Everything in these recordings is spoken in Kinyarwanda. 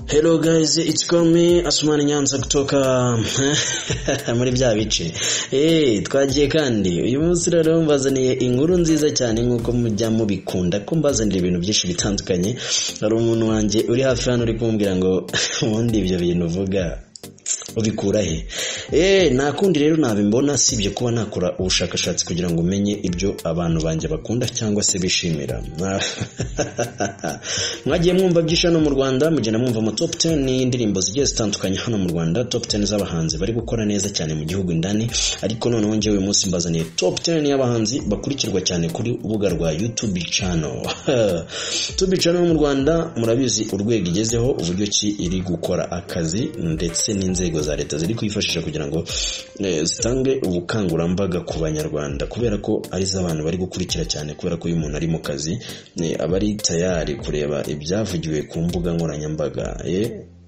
Hello guys, it's call me Asmani Nyanza kutoka muri bya bice. Twagiye kandi uyu munsi rero mbazaniye inkuru nziza cyane nkuko mujya mubikunda ko mbazanira ibintu byinshi bitandukanye. Hari umuntu wanje uri hafi hano uri kumbwira ngo ubundi ibyo bintu uvuga ubikura he. Nakundi rero nabimbona sibye kuba nakora ubushakashatsi kugira ngo umenye ibyo abantu banje bakunda cyangwa se bishimira. Mwagiye mwumva byishano mu Rwanda, mugenda mwumva mu top 10 ni indirimbo zigiye zitandukanye hano mu Rwanda, top 10 z'abahanzi bari gukora neza cyane mu gihugu indani, ariko noneho ngewe uyu munsi mbazaniye top 10 y'abahanzi bakurikirwa cyane kuri urubuga rwa YouTube channel. YouTube channel mu Rwanda murabizi urwego igezeho, uburyo ki iri gukora akazi ndetse n'inzego za leta ziri kwifashisha kugira ngo zitange ubukangurambaga ku banyarwanda, kubera ko ari z'abantu bari gukurikira cyane, kubera ko uyu muntu ari mu kazi abari tayari kureba ibyavugiwe ku mbuga nkoranyambaga.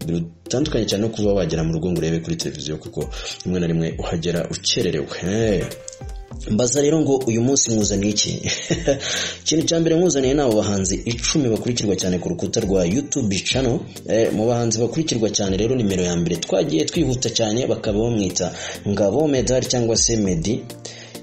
Bitandukanye cyane no kuba wagera mu rugo ngo urebe kuri televiziyo, kuko rimwe na rimwe uhagera ukererewe. Mbaza rero ngo uyu munsi mwuzaniye iki? Ikintu cya mbere mwuzaniye nabo bahanzi 10 bakurikirwa cyane ku rukuta rwa YouTube channel. Mu bahanzi bakurikirwa cyane rero nimero ya mbere twagiye twihuta cyane, bakaba bamwita Ngabo Medal cyangwa se Medi,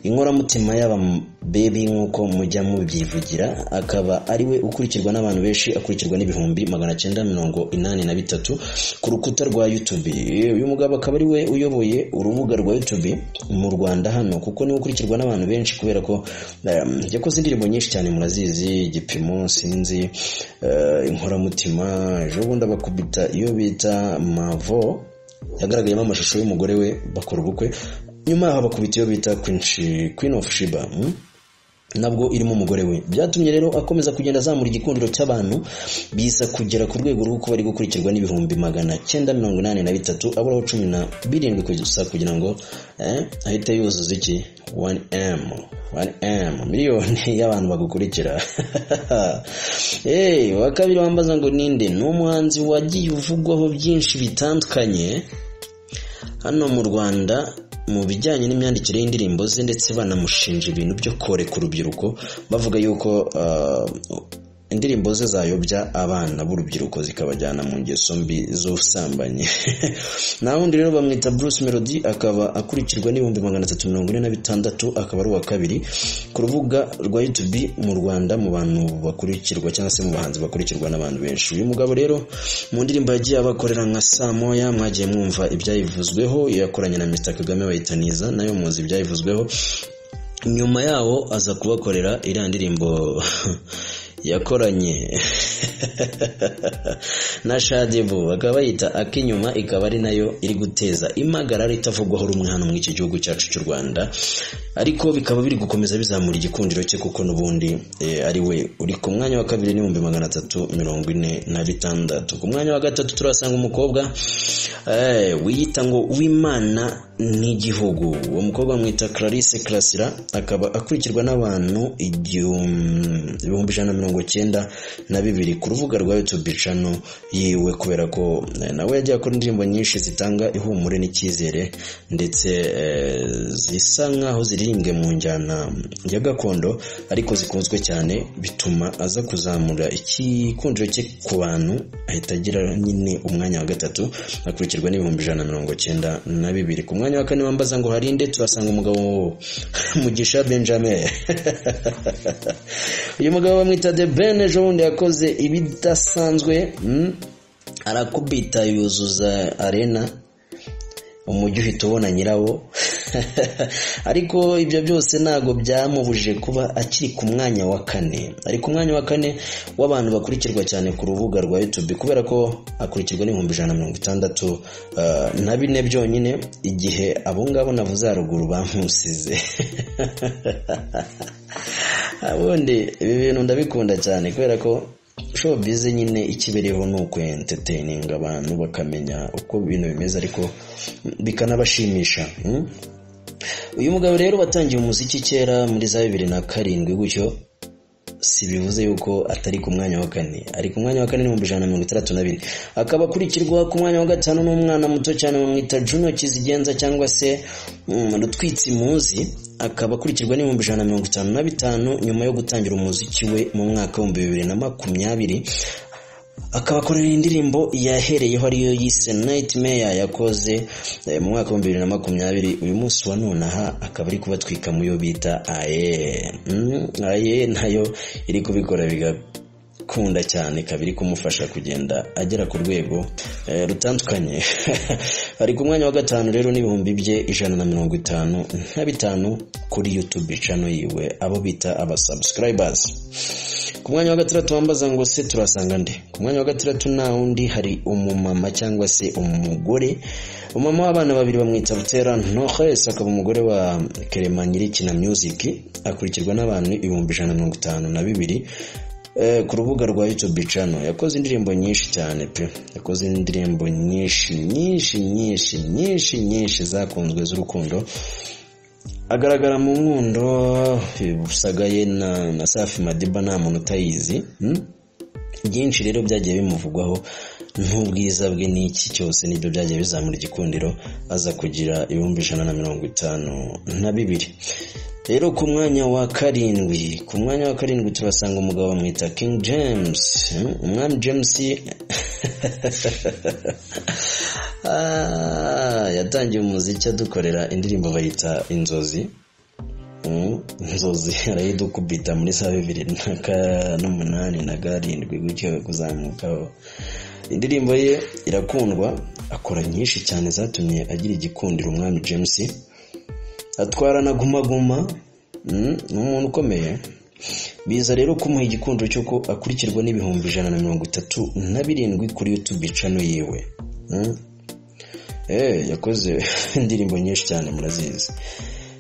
inkoramutima y'aba baby nkuko mujya mubyivugira. Akaba ari we ukurikirwa n'abantu benshi, akurikirwa n'ibihumbi 983 ku rukuta rwa YouTube. Uyu mugabo akaba ari we uyoboye urubuga rwa YouTube mu Rwanda hano, kuko ni ukurikirwa n'abantu benshi kubera ko yakoze indirimbo nyinshi cyane murazizi, Igipimo, Sinzi, Inkoramutima, ejo bundi bakubita iyo bita Mavo, yagaragayemo amashusho y'umugore we bakora ubukwe. Nyuma yaho bakubita iyo bita Queen of Sheba, nabwo irimo umugore we. Byatumye rero akomeza kugenda azamura igikundiro cy'abantu, biza kugera ku rwego rw'uko bari gukurikirwa n'ibihumbi 983, aburaho 17 gusa kugira ngo ahite yuzuza iki 1M miliyoni y'abantu bagukurikira. Wakabiri wambaza ngo ninde? N'umuhanzi wagiye uvugwaho byinshi bitandukanye hano mu Rwanda mu bijyanye n'imyandikire y'indirimbo ze, ndetse banamushinja ibintu byo koreka urubyiruko, bavuga yuko indirimbo ze zayobya abana b'urubyiruko zikabajyana mu ngeso mbi z'ubusambanyi. Na wundi rero bamwita Bruce Melody, akaba akurikirwa n'ibihumbi 346, akaba ari uwa kabiri ku rubuga rwa YouTube mu Rwanda mu bantu bakurikirwa cyangwa se mu bahanzi bakurikirwa n'abantu benshi. Uyu mugabo rero mu ndirimbo yagiye abakorera nka Samoya, mwagiye mwumva ibyayivuzweho, yakoranye na Mr Kagame bayitaniza, nayo muzi ibyayivuzweho. Nyuma yawo aza kubakorera iriya ndirimbo yakoranye na Shadibu, bakaba bayita Akinyuma, ikaba ari nayo iri guteza impagarara itavugwaho rumwe hano mu iki gihugu cyacu cy'u Rwanda, ariko bikaba biri gukomeza bizamura igikundiro cye, kuko nubundi ari we uri ku mwanya wa kabiri n'ibihumbi 346. Ku mwanya wa gatatu turasanga umukobwa wiyita ngo Wimana n'igihugu. Uwo mukobwa mwita Clarisse Klasira, akaba akurikirwa n'abantu 192 ku rubuga rwa YouTube channel yiwe, kubera ko nawe yagiye akora indirimbo nyinshi zitanga ihumure n'icyizere, ndetse zisa nkaho ziririmbwe mu njyana ya gakondo ariko zikunzwe cyane, bituma aza kuzamura ikikundiro cye ku bantu, ahita agira nyine umwanya wa gatatu, akurikirwa n'ibihumbi 192. Ku mwanya wa kane wambaza ngo harinde, turasanga umugabo Mugisha Benjamin. Uyu mugabo bamwita The Ben, ejo bundi yakoze ibidasanzwe, arakubita yuzuza arena, umujyi uhita ubona nyirawo. Ariko ibyo byose ntago byamubujije kuba akiri ku mwanya wa kane. Ari ku mwanya wa kane w'abantu bakurikirwa cyane ku rubuga rwa YouTube, kubera ko akurikirwa n'ibihumbi 164 byonyine, igihe abo ngabo navuze haruguru bamusize. Abundi ibi bintu ndabikunda cyane, kubera ko showbiz nyine ikibereho nuko entertaining abantu bakamenya uko ibintu bimeze, ariko bikanabashimisha. Uyu mugabo rero batangiye umuziki kera muri za 2007 gutyo, si bivuze yuko atari ku mwanya wa 4. Ari ku mwanya wa 4 n'ibihumbi 132. Akaba akurikirwa ku mwanya wa 5 n'umwana muto cyane bamwita Juno Kizigenza cyangwa se Rutwitsi Muzi. Akaba akurikirwa n'ibihumbi 155 nyuma yo gutangira umuziki we mu mwaka wa 2020. Akaba akorera indirimbo yahereyeho ariyo yise Nightmare yakoze mu mwaka wa 2020. Uyu munsi wa none aha akaba ari kubatwika mu yo bita aye nayo iri kubikora bigakunda cyane, kabiri kumufasha kugenda agera ku rwego rutandukanye. Ari ku mwanya wa 5 rero n'ibihumbi bye 155 kuri YouTube channel yiwe, abo bita aba subscribers. Ku mwanya wa 6 wambaza ngo se turasanga nde? Ku mwanya wa 6 na undi hari umumama cyangwa se umugore, umama w'abana babiri bamwita Butera Knowless, akaba umugore wa Clement Nyirikina Music, akurikirwa n'abantu 152 ku rubuga rwa YouTube channel. Yakoze indirimbo nyinshi cyane pe, yakoze indirimbo nyinshi zakunzwe z'urukundo. Agaragara mu nkundo busagaye na Safi Madiba nta muntu utayizi. Byinshi rero byagiye bimuvugwaho n'ubwiza bwe n'iki cyose nibyo byagiye bizamura igikundiro, aza kugira 152. Rero ku mwanya wa 7 turasanga umugabo bamwita King James. Umwami James yatangiye umuziki adukorera indirimbo bayita Inzozi. Inzozi arayidukubita muri 2008 na 7 gutyo kuzamukaho. Indirimbo ye irakundwa, akora nyinshi cyane zatumye agira igikundiro umwami James. Atwara na Guma Guma, n'umuntu ukomeye. Biza rero kumuha igikundiro cyo ko akurikirwa n'ibihumbi 137 kuri YouTube channel yiwe. Yakoze indirimbo nyinshi cyane,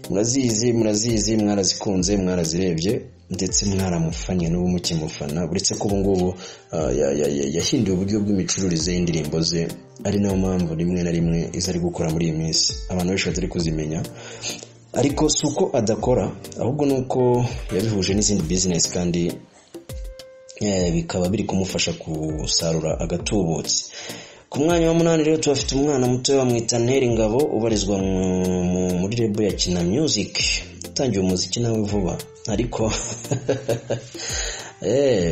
murazizi mwarazikunze, mwarazirebye ndetse mwaramufanye n'ubu mukimufana. Uretse ko ubungubu yahinduye uburyo bw'imicururize y'indirimbo ze, ari nayo mpamvu rimwe na rimwe izari gukora muri iyi minsi abantu benshi batari kuzimenya. Ariko suko adakora, ahubwo nuko yabihuje n'izindi business kandi bikaba biri kumufasha gusarura agatubutse. Ku mwanya wa 8 rero tubafite umwana muto bamwita Nteri Ngabo, ubarizwa muri label ya Kina Music. Tangiye umuziki nawe vuba, ariko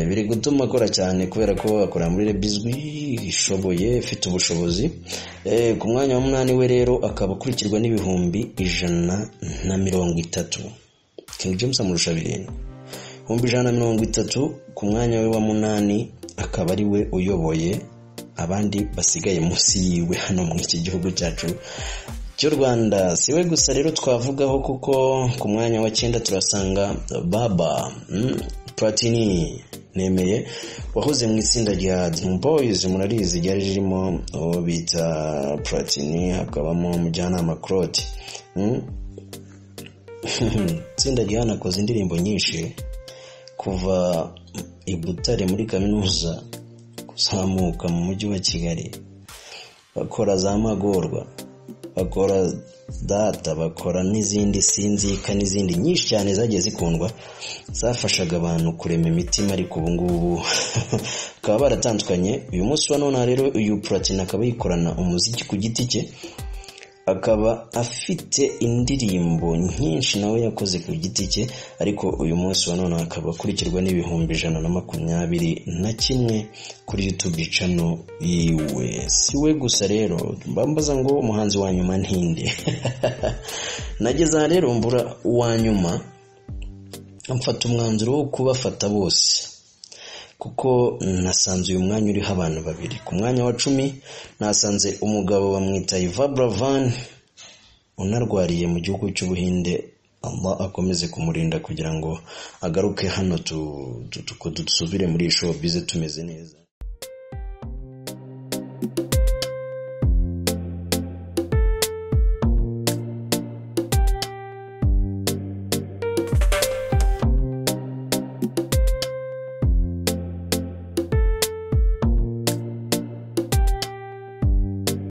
biri gutuma akora cyane kubera ko akora muri label izwi, ishoboye, ifite ubushobozi. Ku mwanya wa 8 we rero akaba akurikirwa n'ibihumbi 130. King James amurusha 130. Ku mwanya we wa 8 akaba ari we uyoboye abandi basigaye munsi yiwe hano mu iki gihugu cyacu cy'u Rwanda. Siwe gusa rero twavugaho, kuko ku mwanya wa 9 turasanga Baba Platini Nemeye, wahoze mu itsinda rya Dream Boys, murarizi ryari ririmo bita Platini, hakabamo Mujyanama Claude. Itsinda ryanakoze indirimbo nyinshi kuva i Butare muri kaminuza kuzamuka mu mujyi wa Kigali. Bakora za Magorwa, bakora Data, bakora n'izindi Sinzika n'izindi nyinshi cyane zagiye zikundwa, zafashaga abantu kurema imitima. Ariko ubungubu akaba baratandukanye. Uyu munsi wa none rero uyu Platini akaba yikorana umuziki ku giti cye, akaba afite indirimbo nyinshi nawe yakoze ku giti cye. Ariko uyu munsi wa none akaba akurikirwa n'ibihumbi 121 kuri YouTube channel yiwe. Siwe gusa rero mbambaza ngo umuhanzi wa nyuma ntinde. Nageza rero mbura uwa nyuma, mfata umwanzuro wo kubafata bose, kuko nasanze uyu mwanya uriho abantu babiri. Ku mwanya wa 10 nasanze umugabo bamwita Iva Bravan, unarwariye mu gihugu cy'Ubuhinde. Allah akomeze kumurinda kugira ngo agaruke hano dusubire muri show bize tumeze neza.